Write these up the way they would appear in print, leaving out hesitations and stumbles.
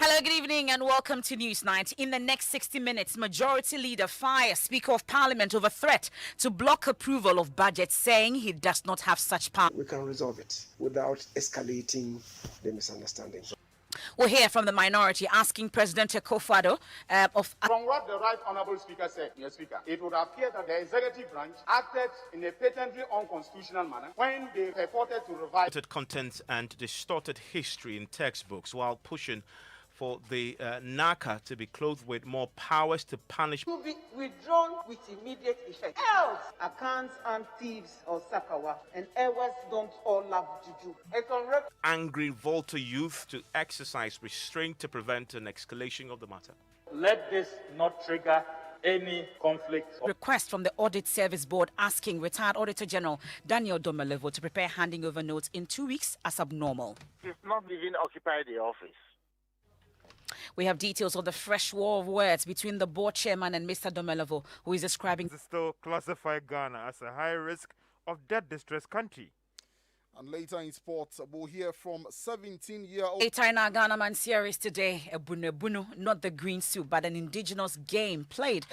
Hello, good evening, and welcome to Newsnight. In the next 60 minutes, Majority Leader fires Speaker of Parliament over threat to block approval of budget, saying he does not have such power. We can resolve it without escalating the misunderstanding. We'll hear from the minority asking President Akufo-Addo From what the Right Honourable Speaker said, Mr. Speaker, it would appear that the executive branch acted in a patently unconstitutional manner when they purported to revise content and distorted history in textbooks while pushing for the NACA to be clothed with more powers to punish. To be withdrawn with immediate effect. Else, accounts and thieves or Sakawa and errors don't all love juju. Angry Volta youth to exercise restraint to prevent an escalation of the matter. Let this not trigger any conflict. Request from the Audit Service Board asking retired Auditor General Daniel Domelevo to prepare handing over notes in 2 weeks as abnormal. He's not even occupied the office. We have details of the fresh war of words between the board chairman and Mr. Domelevo, who is describing still classify Ghana as a high risk of debt distress country. And later in sports, we'll hear from 17-year-old. Later in our Ghana Man series today, a bunu, not the green soup, but an indigenous game played.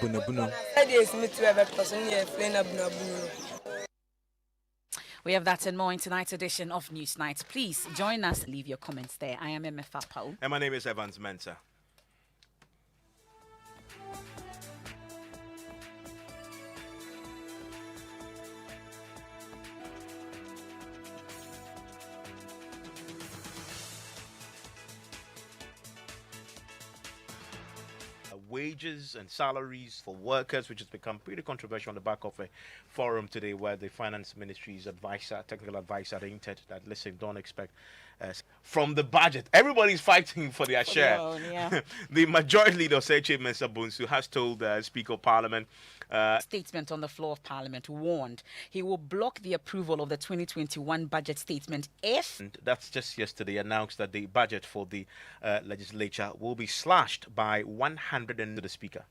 We have that and more in tonight's edition of Newsnight. Please join us. Leave your comments there. I am Emefa Apawu. And my name is Mensah. Wages and salaries for workers, which has become pretty controversial on the back of a forum today where the finance ministry's technical advisor hinted that, listen, don't expect from the budget. Everybody's fighting for their share. The majority leader, Mensah, has told Speaker of Parliament statement on the floor of Parliament warned he will block the approval of the 2021 budget statement if... And that's just yesterday announced that the budget for the legislature will be slashed by 100 to the Speaker.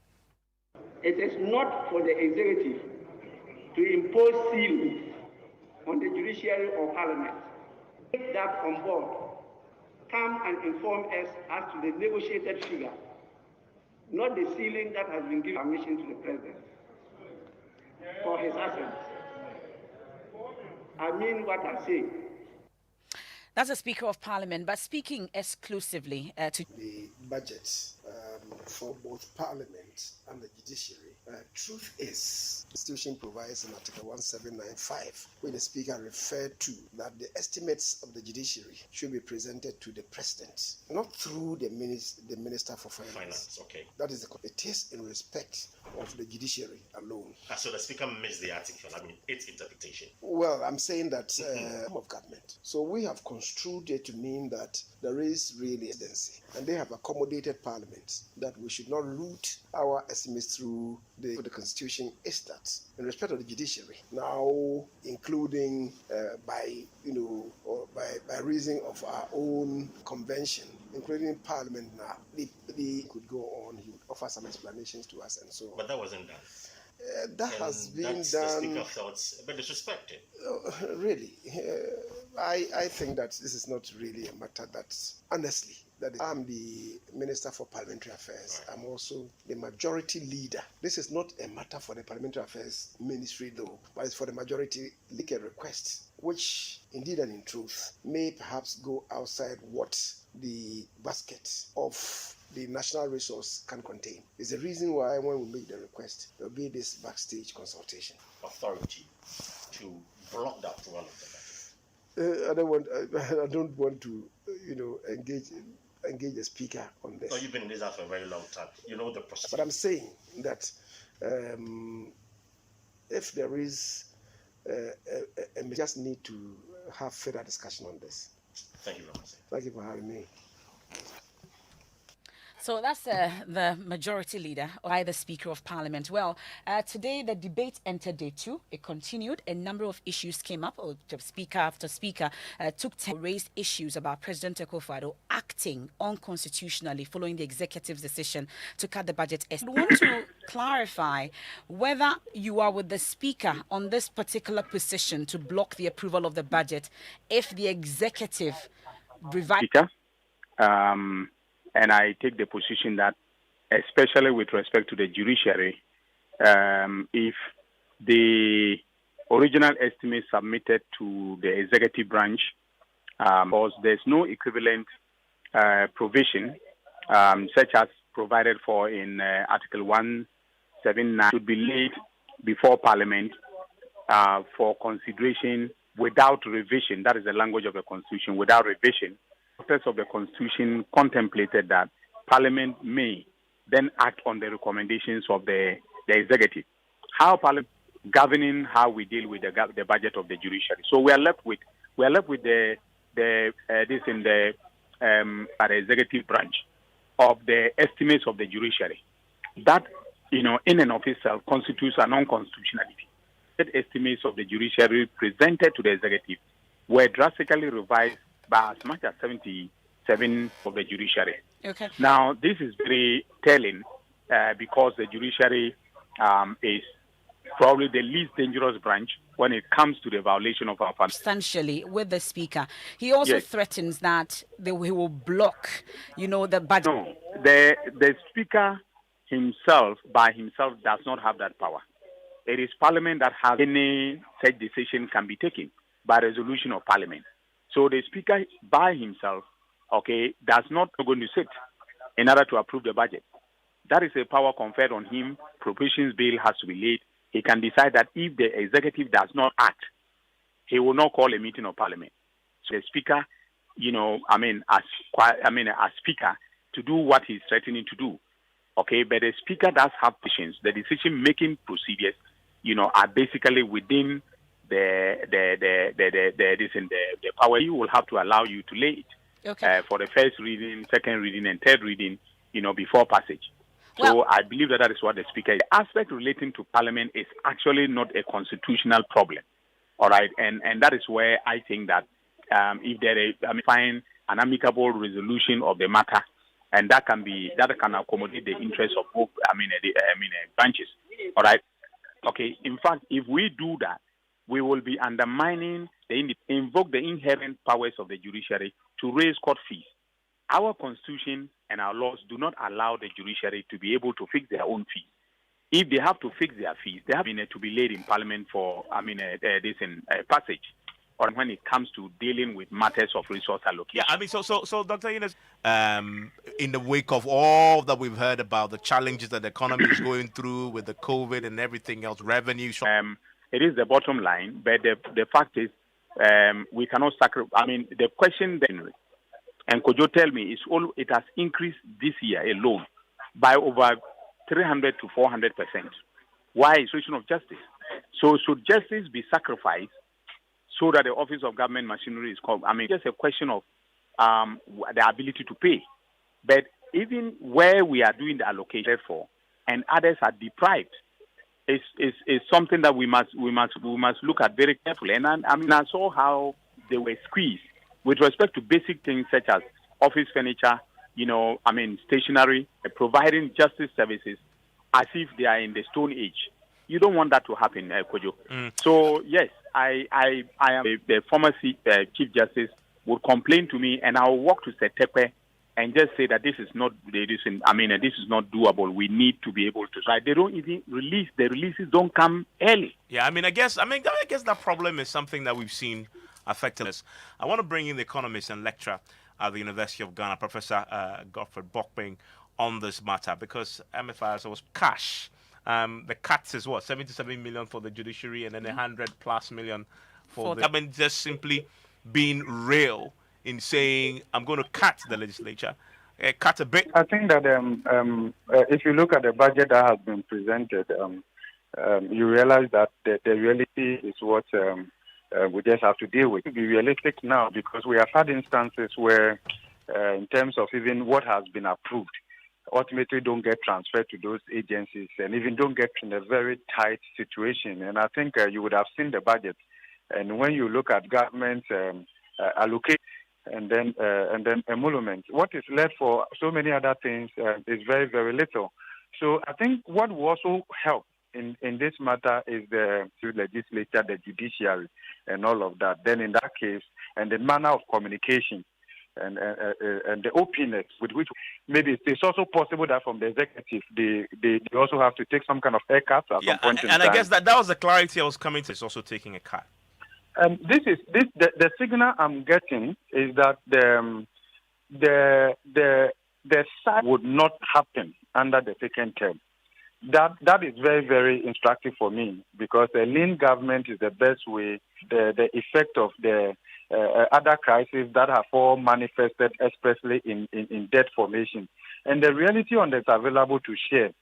It is not for the executive to impose ceilings on the judiciary or Parliament. Take that on board. Come and inform us as to the negotiated figure, not the ceiling that has been given permission to the President for his assets. I mean what I say. That's the Speaker of Parliament, but speaking exclusively to the budget for both Parliament and the judiciary. Truth is, the Constitution provides in Article 1795, where the Speaker referred to that the estimates of the judiciary should be presented to the President, not through the Minister for Finance. Okay. That is it is in respect of the judiciary alone. So the Speaker missed the article, its interpretation. Well, I'm saying that of government. So we have construed it to mean that there is really evidency, and they have accommodated Parliament that we should not root our estimates through the Constitution is that in respect of the judiciary, now including by reason of our own convention, including Parliament now, the could go on. He would offer some explanations to us and so on. But that wasn't done. That has been done. The Speaker felt a bit disrespected. Really, I think that this is not really a matter that's honestly. I'm the Minister for Parliamentary Affairs. Right. I'm also the majority leader. This is not a matter for the Parliamentary Affairs Ministry, though, but it's for the majority leader request, which indeed and in truth may perhaps go outside what the basket of the national resource can contain. It's the reason why when we make the request, there'll be this backstage consultation. Authority to block that one of the budget. I don't want to, engage the Speaker on this. So you've been in this house for a very long time. You know the process. But I'm saying that if there is, we just need to have further discussion on this. Thank you very much. Thank you for having me. So that's the majority leader, or the Speaker of Parliament. Well, today the debate entered day 2. It continued. A number of issues came up. Speaker after speaker raised issues about President Akufo-Addo acting unconstitutionally following the executive's decision to cut the budget. I want to clarify whether you are with the Speaker on this particular position to block the approval of the budget if the executive Speaker, and I take the position that, especially with respect to the judiciary, if the original estimate submitted to the executive branch, because there's no equivalent provision such as provided for in Article 179, should be laid before Parliament for consideration without revision. That is the language of the Constitution, without revision. The purpose of the Constitution contemplated that Parliament may then act on the recommendations of the executive. How Parliament governing how we deal with the budget of the judiciary. So we are left with the executive branch of the estimates of the judiciary. That, in and of itself constitutes an unconstitutionality. The estimates of the judiciary presented to the executive were drastically revised by as much as 77 of the judiciary. Okay. Now, this is very telling because the judiciary is probably the least dangerous branch when it comes to the violation of our fundamental. Substantially with the Speaker. He also threatens that he will block, the budget. No, the Speaker himself, by himself, does not have that power. It is Parliament that has any such decision can be taken by resolution of Parliament. So the Speaker by himself, does not going to sit in order to approve the budget. That is a power conferred on him. Appropriations bill has to be laid. He can decide that if the executive does not act, he will not call a meeting of Parliament. So the Speaker, as Speaker, to do what he's threatening to do. But the Speaker does have patience. The decision-making procedures, are basically within the power. You will have to allow you to lay it for the first reading, second reading, and third reading, before passage. So I believe that is what the Speaker is. The aspect relating to Parliament is actually not a constitutional problem. All right, and that is where I think that if there is, find an amicable resolution of the matter, and that can accommodate the interests of both, branches. All right. In fact, if we do that, we will be undermining invoke the inherent powers of the judiciary to raise court fees. Our Constitution and our laws do not allow the judiciary to be able to fix their own fees. If they have to fix their fees, they have to be laid in Parliament for passage, or when it comes to dealing with matters of resource allocation. Yeah, so Dr. Ines, in the wake of all that we've heard about the challenges that the economy is going through with the COVID and everything else, revenue. It is the bottom line, but the fact is, we cannot sacrifice. The question then, and could you tell me, it has increased this year alone by over 300 to 400%. Why? It's a question of justice. So should justice be sacrificed so that the office of government machinery is called? Just a question of the ability to pay. But even where we are doing the allocation for, and others are deprived, is something that we must look at very carefully. And I saw how they were squeezed with respect to basic things such as office furniture, stationery, providing justice services as if they are in the Stone Age. You don't want that to happen, Kojo. So yes, I am the former Chief Justice would complain to me, and I will walk to Setepe and just say that this is not doable. We need to be able to. Right? They don't even release. The releases don't come early. Yeah, I guess that problem is something that we've seen affecting us. I want to bring in the economist and lecturer at the University of Ghana, Professor Godfrey Bokpeng, on this matter, because Emefa was cash. The cuts is 77 million for the judiciary, and then 100+ million for the government, just simply being real in saying, I'm going to cut the legislature, cut a bit. I think that if you look at the budget that has been presented, you realize that the reality is what we just have to deal with. To be realistic now, because we have had instances where, in terms of even what has been approved, ultimately don't get transferred to those agencies and even don't get in a very tight situation. And I think you would have seen the budget. And when you look at government allocation and then emolument, what is left for so many other things is very, very little. So I think what will also help in this matter is the legislature, the judiciary, and all of that. Then in that case, and the manner of communication, and the openness with which maybe it's also possible that from the executive they also have to take some kind of haircut at some point in time. And I guess that was the clarity I was coming to. Is also taking a cut. The signal I'm getting is that the side would not happen under the second term. That is very, very instructive for me, because a lean government is the best way. The effect of the other crises that have all manifested, especially in debt formation, and the reality on that's available to share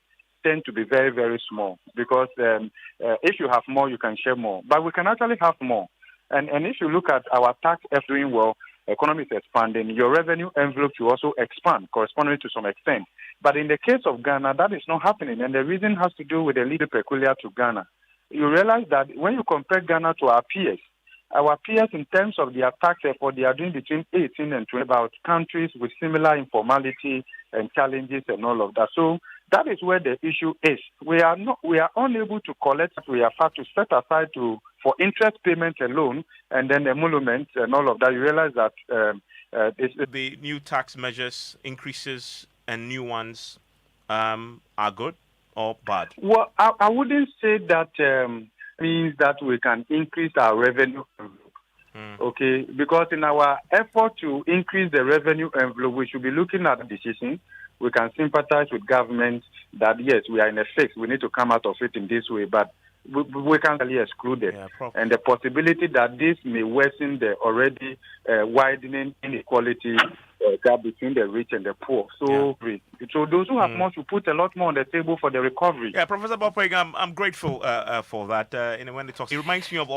tend to be very, very small, because if you have more, you can share more. But we can actually have more. And if you look at our tax doing well, economy is expanding, your revenue envelope will also expand corresponding to some extent. But in the case of Ghana, that is not happening. And the reason has to do with the little peculiar to Ghana. You realize that when you compare Ghana to our peers in terms of their tax effort, they are doing between 18 and 20 about countries with similar informality and challenges and all of that. So that is where the issue is. We are unable to collect. We have had to set aside for interest payments alone, and then emoluments and all of that. You realize that the new tax measures, increases and new ones, are good or bad? Well, I wouldn't say that means that we can increase our revenue envelope. Okay, because in our effort to increase the revenue envelope, we should be looking at the decision. We can sympathize with government that yes, we are in a fix. We need to come out of it in this way, but we can't really exclude it. And the possibility that this may worsen the already widening inequality gap between the rich and the poor. So those who have more should put a lot more on the table for the recovery. Yeah, Professor Bopeng, I'm grateful for that. When they talk, it reminds me of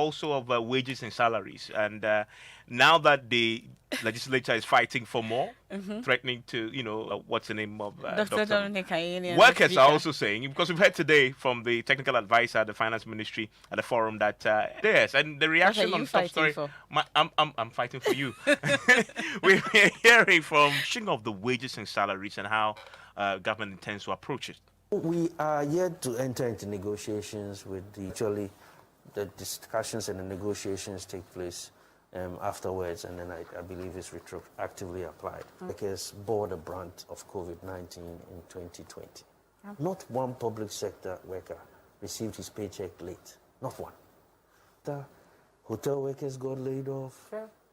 wages and salaries. And now that the legislature is fighting for more, threatening to, what's the name of Dr. Workers are also saying, because we've heard today from the technical advisor at the finance ministry at the forum that yes, and the reaction on top story. I'm fighting for you. We're hearing from of the wages and salaries and how government intends to approach it. We are yet to enter into negotiations with the discussions and the negotiations take place afterwards, and then I believe it's retroactively applied. Workers bore the brunt of COVID-19 in 2020. Not one public sector worker received his paycheck late. Not one. The hotel workers got laid off.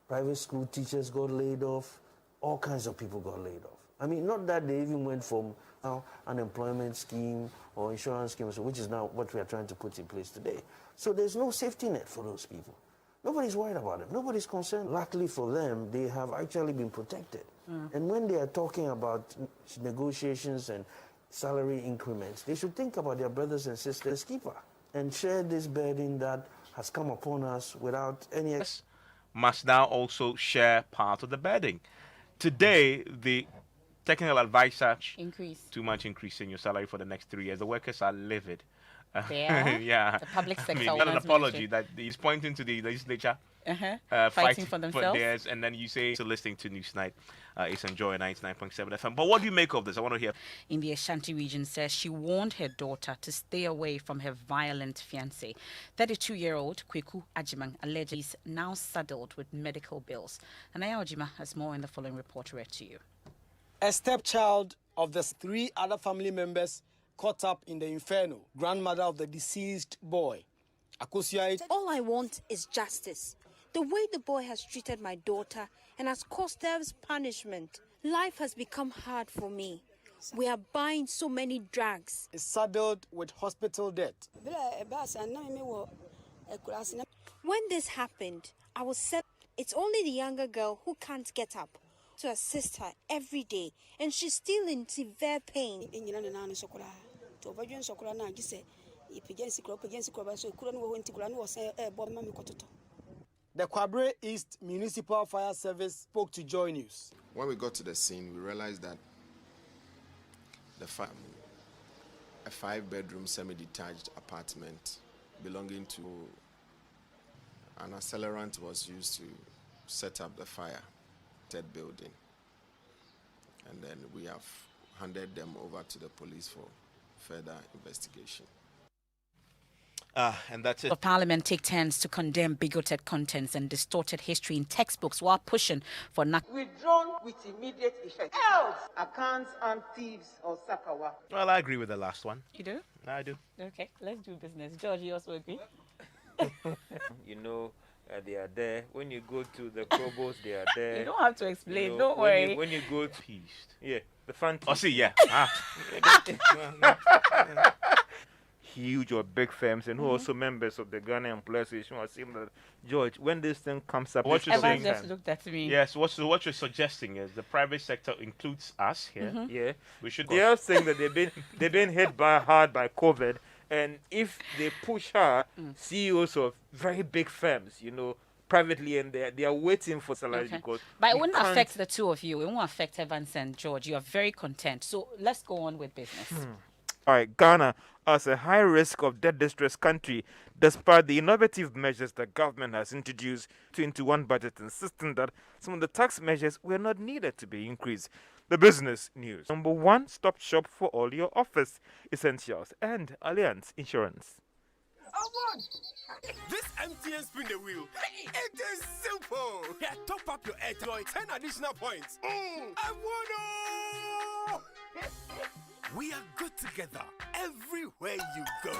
Private school teachers got laid off. All kinds of people got laid off. I mean, not that they even went from unemployment scheme or insurance schemes, which is now what we are trying to put in place today. So there's no safety net for those people. Nobody's worried about them. Nobody's concerned. Luckily for them, they have actually been protected. And when they are talking about negotiations and salary increments, they should think about their brothers and sisters keeper and share this burden that has come upon us without any... Must now also share part of the burden. Today, the technical advisor too much increase in your salary for the next 3 years. The workers are livid. Yeah. The public sector. Not an apology that he's pointing to the legislature fighting for themselves. Theirs, and then you say so. Listening to Newsnight, it's Enjoy 99.7 FM. But what do you make of this? I want to hear. In the Ashanti region, says she warned her daughter to stay away from her violent fiancé. 32-year-old Kweku Ajimang allegedly is now saddled with medical bills. And Aya Ojima has more in the following report read to you. A stepchild of the 3 other family members caught up in the inferno. Grandmother of the deceased boy. All I want is justice. The way the boy has treated my daughter and has caused Dev's punishment. Life has become hard for me. We are buying so many drugs. Is saddled with hospital debt. When this happened, I was said it's only the younger girl who can't get up to assist her every day, and she's still in severe pain. The Kwabre East Municipal Fire Service spoke to Joy News. When we got to the scene, we realized that a 5-bedroom semi-detached apartment belonging to an accelerant was used to set up the fire, third building. And then we have handed them over to the police for further investigation. And that's it. Of Parliament take turns to condemn bigoted contents and distorted history in textbooks while pushing for Withdrawn with immediate effect. Else, accounts and thieves or Sakawa. Well, I agree with the last one. You do? I do. Okay, let's do business. George, you also agree? You know, they are there. When you go to the Krobos, they are there. You don't have to explain. You know, don't worry. When you go to the front. Oh, see, yeah. Huge or big firms and who also members of the Ghana Employers Association are saying that, George, when this thing comes up, what you're saying, just looked at me. Yes, what you're suggesting is the private sector includes us here. Yeah, we should. They are saying that they've been hit hard by COVID, and if they push hard, CEOs of very big firms, you know, privately, and they are waiting for salaries because. But it wouldn't affect the two of you. It won't affect Evans and George. You are very content. So let's go on with business. All right, Ghana, as a high risk of debt distress country, despite the innovative measures the government has introduced into one budget, insisting that some of the tax measures were not needed to be increased. The business news. Number one, stop shop for all your office essentials and Allianz Insurance. This MTN spin the wheel. It is simple. Yeah, top up your airtime, 10 additional points. I won! We are good together everywhere you go.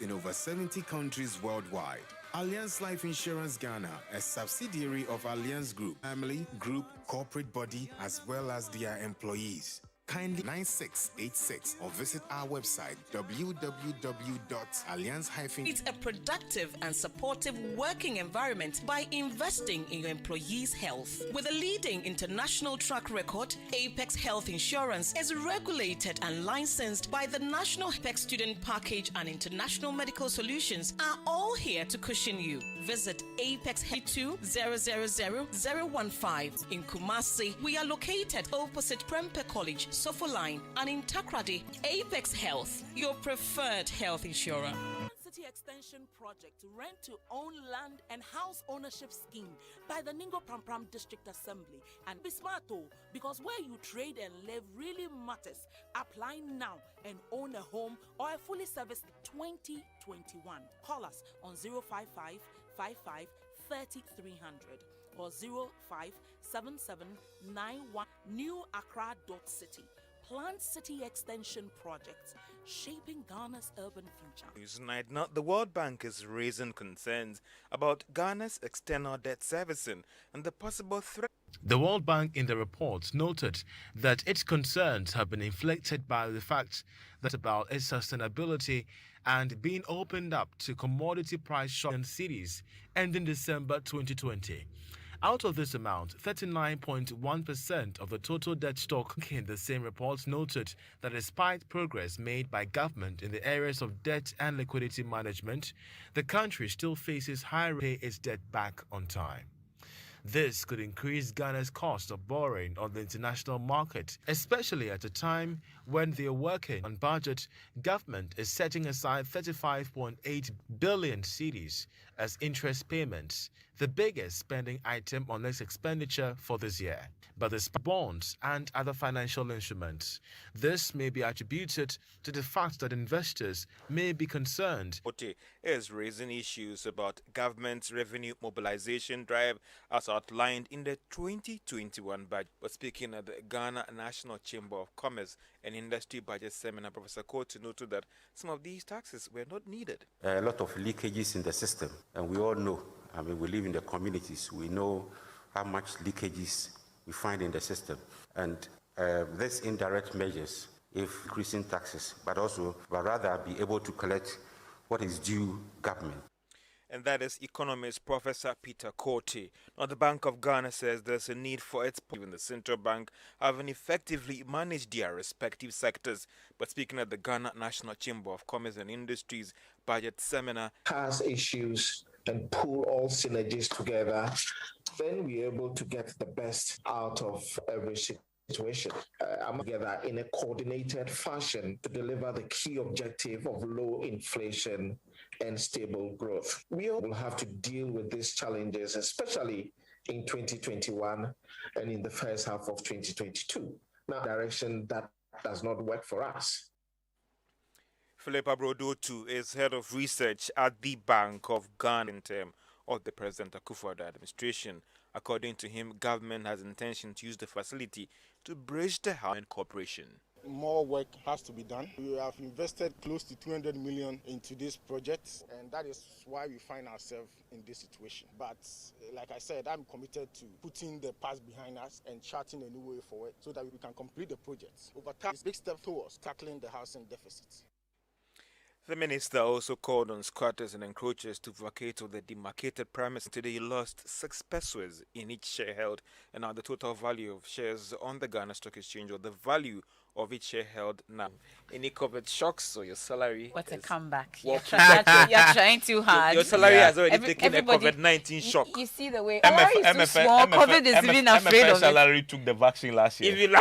In over 70 countries worldwide. Allianz Life Insurance Ghana, a subsidiary of Allianz Group, family, group, corporate body, as well as their employees. Kindly 9686 or visit our website www.allianz. It's a productive and supportive working environment by investing in your employees' health. With a leading international track record, Apex Health Insurance is regulated and licensed by the National Apex Student Package and International Medical Solutions are all here to cushion you. Visit Apex 2000015 in Kumasi. We are located opposite Prempeh College, Sofo Line, and in Takrady. Apex Health, your preferred health insurer. City Extension Project Rent to Own Land and House Ownership Scheme by the Ningo Pram District Assembly. And be smart though, because where you trade and live really matters. Apply now and own a home or a fully serviced 2021. Call us on 055 55 3300 or 057791 newaccra.city. Planned City Extension Project, shaping Ghana's urban future. Newsnight, not the World Bank is raising concerns about Ghana's external debt servicing and the possible threat. The World Bank in the report noted that its concerns have been inflected by the fact that about its sustainability and being opened up to commodity price shocks in cities ending December 2020. Out of this amount, 39.1% of the total debt stock in the same report noted that despite progress made by government in the areas of debt and liquidity management, the country still faces high pay its debt back on time. This could increase Ghana's cost of borrowing on the international market, especially at a time when they are working on budget. Government is setting aside 35.8 billion cedis as interest payments, the biggest spending item on its expenditure for this year. But the bonds and other financial instruments. This may be attributed to the fact that investors may be concerned. OT is raising issues about government's revenue mobilization drive as outlined in the 2021 budget. But speaking at the Ghana National Chamber of Commerce and Industry Budget Seminar, Professor Cote noted that some of these taxes were not needed. A lot of leakages in the system, and we all know, we live in the communities, we know how much leakages we find in the system. And these indirect measures, if increasing taxes, but rather be able to collect what is due government. And that is economist Professor Peter Cote. Now, the Bank of Ghana says there's a need for its in the central bank having effectively managed their respective sectors. But speaking at the Ghana National Chamber of Commerce and Industries budget seminar, has issues and pull all synergies together, then we're able to get the best out of every situation. Together in a coordinated fashion to deliver the key objective of low inflation and stable growth. We all will have to deal with these challenges, especially in 2021 and in the first half of 2022. Now, direction that does not work for us. Philip Abrodotu is head of research at the Bank of Ghana in term of the President Akufo-Addo administration. According to him, government has intention to use the facility to bridge the housing cooperation. More work has to be done. We have invested close to 200 million into this project, and that is why we find ourselves in this situation. But like I said, I'm committed to putting the past behind us and charting a new way forward so that we can complete the project. Over time, it's a big step towards tackling the housing deficit. The minister also called on squatters and encroachers to vacate of the demarcated premise. Today he lost 6 pesos in each share held, and now the total value of shares on the Ghana Stock Exchange, or the value of each share held now. Any COVID shocks or your salary? What a comeback. Well, you're trying too hard. Your salary has already taken a COVID-19 shock. You see the way salary is so small. COVID is even afraid of it. Salary took the vaccine last year. If you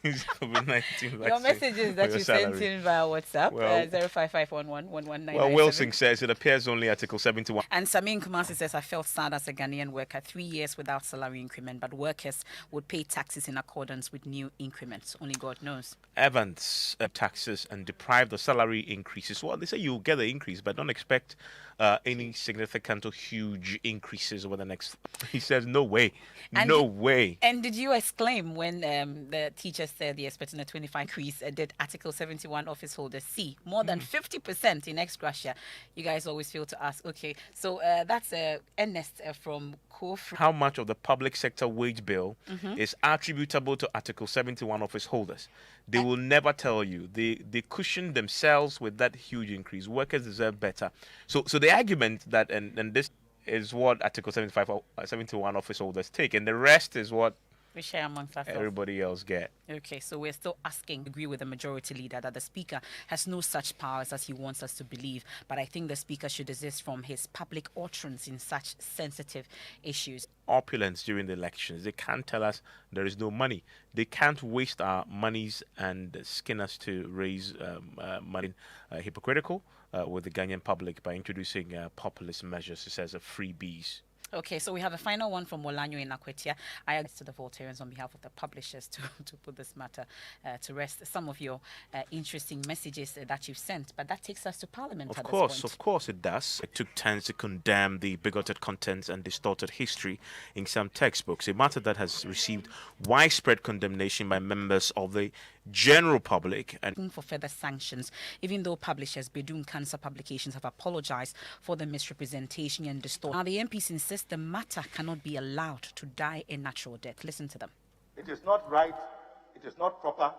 COVID-19 your messages that you sent in via WhatsApp, 055111199. Well, Wilson says it appears only Article 71. And Samin Kumasi says, I felt sad as a Ghanaian worker, 3 years without salary increment, but workers would pay taxes in accordance with new increments. Only God knows. Evans taxes and deprived of salary increases. Well, they say you'll get the increase, but don't expect any significant or huge increases over the next. He says, no way. No way. And did you exclaim when the teacher said they're expecting a 25 increase? Did Article 71 office holders see more than 50% in ex gratia? You guys always feel to ask. Okay, so that's Ernest from Kof. How much of the public sector wage bill is attributable to Article 71 office holders? They will never tell you. They cushion themselves with that huge increase. Workers deserve better. So the argument that and this is what Article 71 office holders take, and the rest is what we share amongst ourselves. Everybody else get. Okay, so we're still asking, agree with the majority leader that the speaker has no such powers as he wants us to believe. But I think the speaker should desist from his public utterance in such sensitive issues. Opulence during the elections. They can't tell us there is no money. They can't waste our monies and skin us to raise money. Hypocritical with the Ghanaian public by introducing populist measures, such as freebies. Okay, so we have a final one from Molanyo in Akwetia. I ask to the Voltarians on behalf of the publishers to put this matter to rest. Some of your interesting messages that you've sent, but that takes us to Parliament at this point. Of course it does. It took turns to condemn the bigoted contents and distorted history in some textbooks, a matter that has received widespread condemnation by members of the general public and for further sanctions, even though publishers Bedouin Cancer Publications have apologized for the misrepresentation and distortion. Now the MPs insist the matter cannot be allowed to die a natural death. Listen to them. It is not right, it is not proper,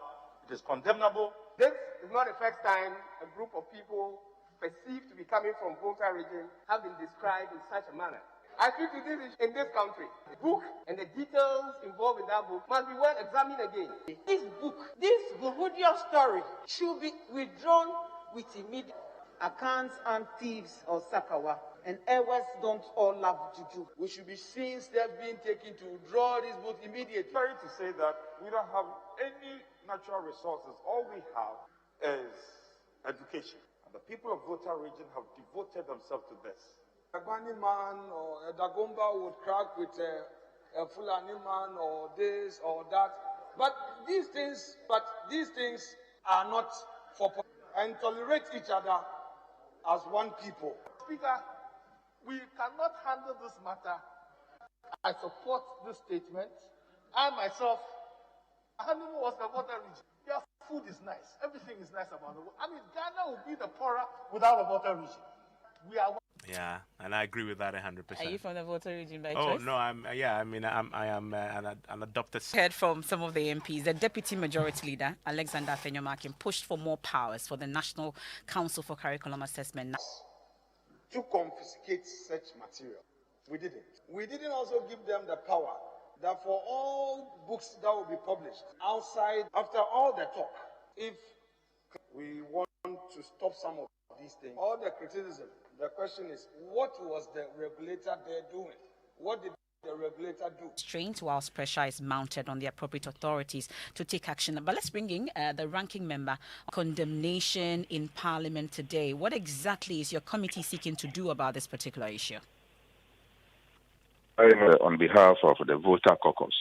it is condemnable. This is not the first time a group of people perceived to be coming from Volta region have been described in such a manner. I think it is in this country. The book and the details involved in that book must be well examined again. This book, this Burundian story, should be withdrawn with immediate. Accounts and thieves or Sakawa and Ewas don't all love juju. We should be seeing steps being taken to withdraw this book immediately. Sorry to say that we don't have any natural resources. All we have is education. And the people of Volta region have devoted themselves to this. A Gwani man or a Dagomba would crack with a Fulani man or this or that. But these things are not for and tolerate each other as one people. Speaker, we cannot handle this matter. I support this statement. I myself, honeymoon was the water region. Your food is nice. Everything is nice about the world. I mean, Ghana would be the poorer without the water region. We are. Yeah, and I agree with that 100%. Are you from the Volta region by choice? Oh no, I am an adopted. Heard from some of the MPs. The Deputy Majority Leader Alexander Afenyomakin pushed for more powers for the National Council for Curriculum Assessment to confiscate such material. We didn't. We didn't also give them the power that for all books that will be published outside, after all the talk, if we want to stop some of these things, all the criticism, the question is, what was the regulator there doing? What did the regulator do? Strained whilst pressure is mounted on the appropriate authorities to take action. But let's bring in the ranking member. Condemnation in Parliament today. What exactly is your committee seeking to do about this particular issue? On behalf of the Voter Caucus,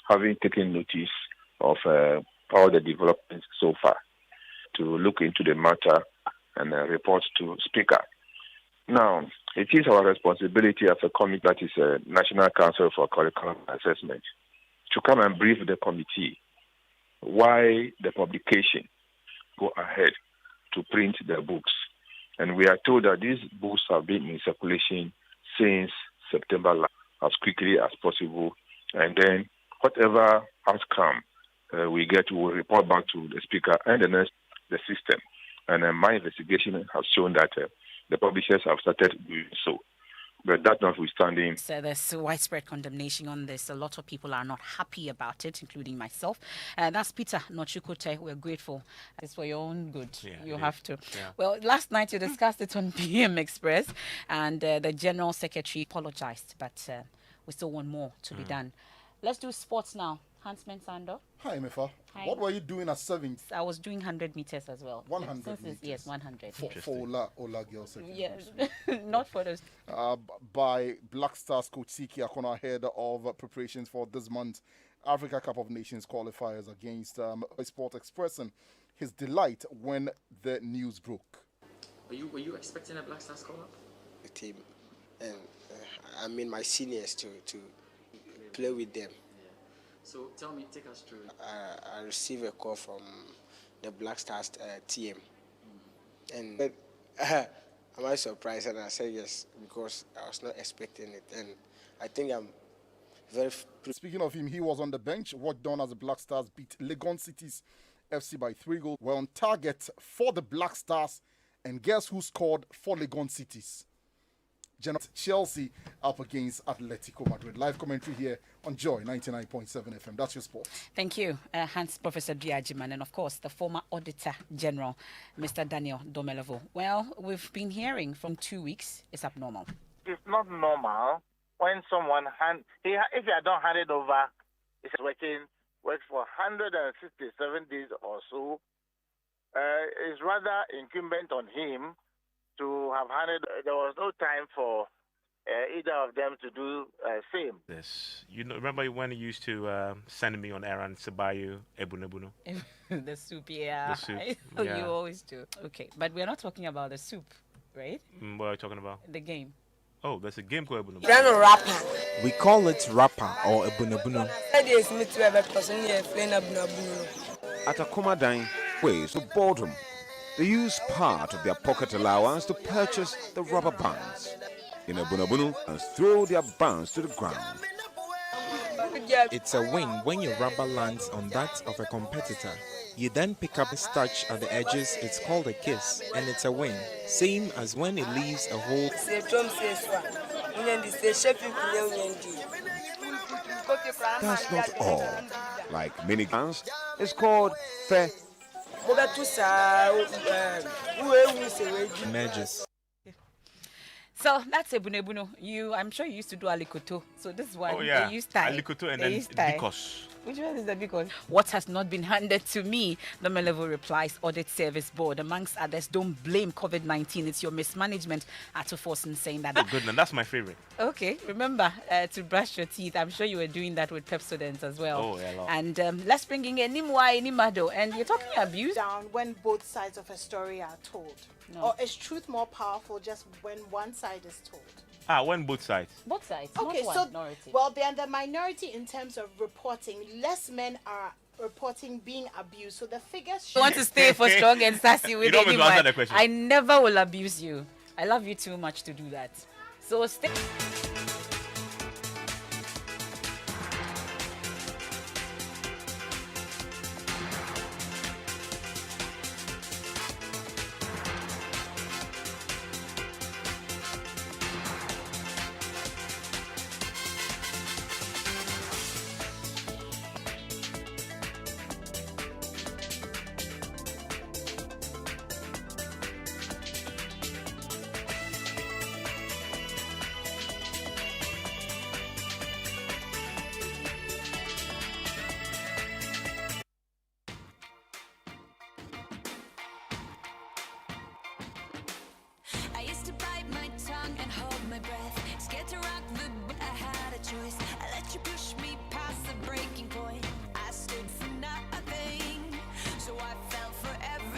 having taken notice of all the developments so far, to look into the matter and report to Speaker. Now, it is our responsibility as a committee, that is a National Council for Curriculum Assessment, to come and brief the committee why the publication go ahead to print the books. And we are told that these books have been in circulation since September as quickly as possible. And then whatever outcome we get, we will report back to the Speaker and the system. And my investigation has shown that the publishers have started doing so. But that notwithstanding, so there's widespread condemnation on this. A lot of people are not happy about it, including myself. That's Peter Nochukote. We're grateful. It's for your own good. Yeah, you have to. Yeah. Well, last night you discussed it on PM Express, and the General Secretary apologized, but we still want more to be done. Let's do sports now. Hans Mensah. Hi, Emefa. Hi. What were you doing at 7? I was doing 100 meters as well. 100 meters? Yes, 100. For Ola girls. Yes, not for those. By Black Stars coach Siki Akona ahead of preparations for this month's Africa Cup of Nations qualifiers against Sport expressing his delight when the news broke. Were you expecting a Black Stars call-up? The team, and I mean my seniors to play with them. So tell me, take us through. I received a call from the Black Stars team, and am I surprised? And I said yes, because I was not expecting it, and I think I'm very. Speaking of him, he was on the bench. What done as the Black Stars beat Legon Cities FC by 3 goals. We're on target for the Black Stars, and guess who scored for Legon Cities? Chelsea up against Atletico Madrid. Live commentary here on Joy 99.7 FM. That's your sport. Thank you, Hans Professor Diajiman, and of course the former Auditor General, Mr. Daniel Domelevo. Well, we've been hearing from 2 weeks it's abnormal. It's not normal when someone if you don't hand it over, it's works for 167 days or so. It's rather incumbent on him to have handed. There was no time for either of them to do same. This, remember when you used to send me on errands to buy you ebunebunu? The soup, yeah. The soup, yeah. You always do. Okay, but we're not talking about the soup, right? What are you talking about? The game. Oh, there's a game called ebunebunu. Then a rapper. We call it rapper or ebunebunu. At a Komadine, ways of boredom. They use part of their pocket allowance to purchase the rubber bands in a bunabunu and throw their bands to the ground. It's a win when your rubber lands on that of a competitor. You then pick up a starch at the edges, it's called a kiss, and it's a win. Same as when it leaves a hole. That's not all. Like mini guns, it's called fair. Measures. So that's ebunebunu. I'm sure you used to do alikoto. So this is why they use tie. Alikoto and then bikos. Which one is the because? What has not been handed to me? The Melevo replies, Audit Service Board. Amongst others, don't blame COVID-19. It's your mismanagement. Ato Forson saying that. Oh, goodness, that's my favorite. Okay, remember to brush your teeth. I'm sure you were doing that with Pepsodent as well. Oh, yeah, and let's bring in Nimwa Nimado. And you're talking abuse? Down when both sides of a story are told. No. Or is truth more powerful just when one side is told? When both sides. Both sides. Okay, not so minority. Well, they're the minority in terms of reporting. Less men are reporting being abused. So the figures. You want to stay for strong and sassy with anyone? Answer the question. I never will abuse you. I love you too much to do that. So stay. I used to bite my tongue and hold my breath. Scared to rock the boat, I had a choice. I let you push me past the breaking point.